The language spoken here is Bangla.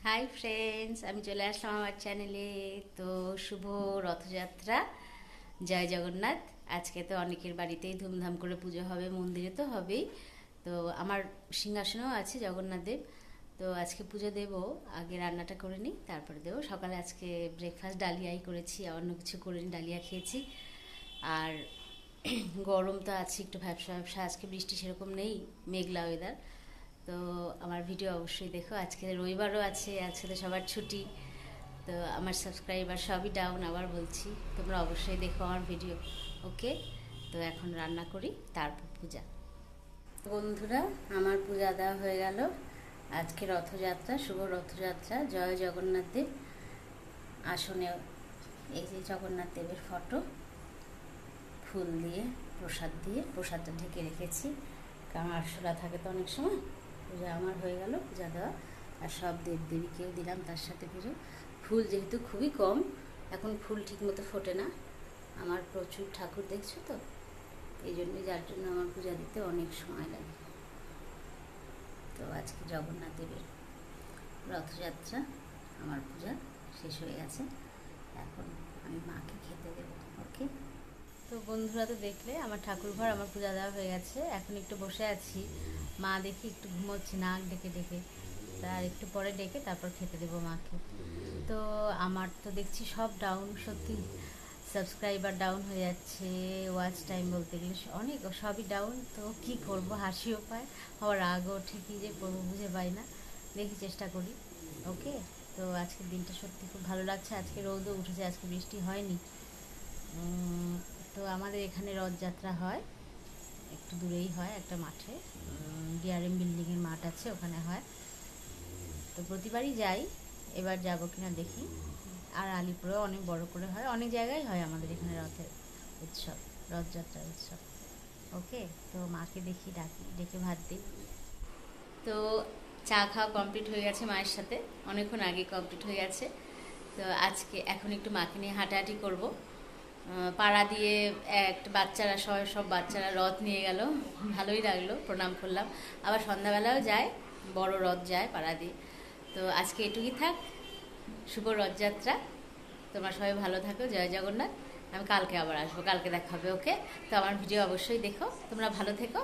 হাই ফ্রেন্ডস, আমি চলে আসলাম আমার চ্যানেলে। তো শুভ রথযাত্রা, জয় জগন্নাথ। আজকে তো অনেকের বাড়িতেই ধুমধাম করে পুজো হবে, মন্দিরে তো হবেই। তো আমার সিংহাসনেও আছে জগন্নাথ দেব। তো আজকে পুজো দেব, আগে রান্নাটা করে নিই, তারপরে দেবো। সকালে আজকে ব্রেকফাস্ট ডালিয়াই করেছি, আর অন্য কিছু করিনি, ডালিয়া খেয়েছি। আর গরম তো আছে, একটু ভ্যাবসা ভ্যাবসা। আজকে বৃষ্টি সেরকম নেই, মেঘলা ওয়েদার। তো আমার ভিডিও অবশ্যই দেখো। আজকে রবিবারও আছে, আজকে তো সবার ছুটি। তো আমার সাবস্ক্রাইবার সবই ডাউন, আবার বলছি, তোমরা অবশ্যই দেখো আমার ভিডিও। ওকে, তো এখন রান্না করি, তারপর পূজা। বন্ধুরা, আমার পূজা দেওয়া হয়ে গেল। আজকে রথযাত্রা, শুভ রথযাত্রা, জয় জগন্নাথ দেব। আসনে এই যে জগন্নাথ দেবের ফটো, ফুল দিয়ে প্রসাদ দিয়ে প্রসাদটা ঢেকে রেখেছি, কারণ আরশোলা থাকে তো অনেক সময়। পূজা আমার হয়ে গেল, পূজা দেওয়া। আর সব দেবদেবীকেও দিলাম তার সাথে পুজো। ফুল যেহেতু খুবই কম, এখন ফুল ঠিক মতো ফোটে না। আমার প্রচুর ঠাকুর, দেখছো তো, এই জন্যই, যার জন্য আমার পূজা দিতে অনেক সময় লাগে। তো আজকে জগন্নাথ দেবের রথযাত্রা, আমার পূজা শেষ হয়ে গেছে। এখন আমি মাকে খেতে দেবো। ওকে, তো বন্ধুরা, তো দেখলে আমার ঠাকুর ঘর, আমার পূজা দেওয়া হয়ে গেছে। এখন একটু বসে আছি, মা দেখি একটু ঘুমোচ্ছে নাক ডেকে ডেকে। তার একটু পরে ডেকে তারপর খেতে দেবো মাকে। তো আমার তো দেখছি সব ডাউন, সত্যি সাবস্ক্রাইবার ডাউন হয়ে যাচ্ছে, ওয়াচ টাইম বলতে গেলে অনেক, সবই ডাউন। তো কি করব, হাসিও পায়, আবার রাগও, ঠিকই যে করবো বুঝে পাই না। দেখি, চেষ্টা করি। ওকে, তো আজকের দিনটা সত্যি খুব ভালো লাগছে। আজকে রোদও উঠেছে, আজকে বৃষ্টি হয়নি। তো আমাদের এখানে রথযাত্রা হয়, একটু দূরেই হয়, একটা মাঠে, ডিআরএম বিল্ডিংয়ের মাঠ আছে, ওখানে হয়। তো প্রতিবারই যাই, এবার যাবো কিনা দেখি। আর আলিপুরেও অনেক বড় করে হয়, অনেক জায়গায় হয় আমাদের এখানে রথের উৎসব, রথযাত্রার উৎসব। ওকে, তো মাকে দেখি, ডাকি, ডেকে ভাত দিই। তো চা খাওয়া কমপ্লিট হয়ে গেছে মায়ের সাথে, অনেকক্ষণ আগে কমপ্লিট হয়ে গেছে। তো আজকে এখন একটু মাকে নিয়ে হাঁটাহাঁটি করব। পাড়া দিয়ে একটা বাচ্চারা, সব বাচ্চারা রথ নিয়ে গেল, ভালোই লাগলো, প্রণাম করলাম। আবার সন্ধ্যাবেলাও যায়, বড় রথ যায় পাড়া দিয়ে। তো আজকে এটুকুই থাক, শুভ রথযাত্রা। তোমরা সবাই ভালো থাকো, জয় জগন্নাথ। আমি কালকে আবার আসবো, কালকে দেখা হবে। ওকে, তো আমার ভিডিও অবশ্যই দেখো, তোমরা ভালো থেকো।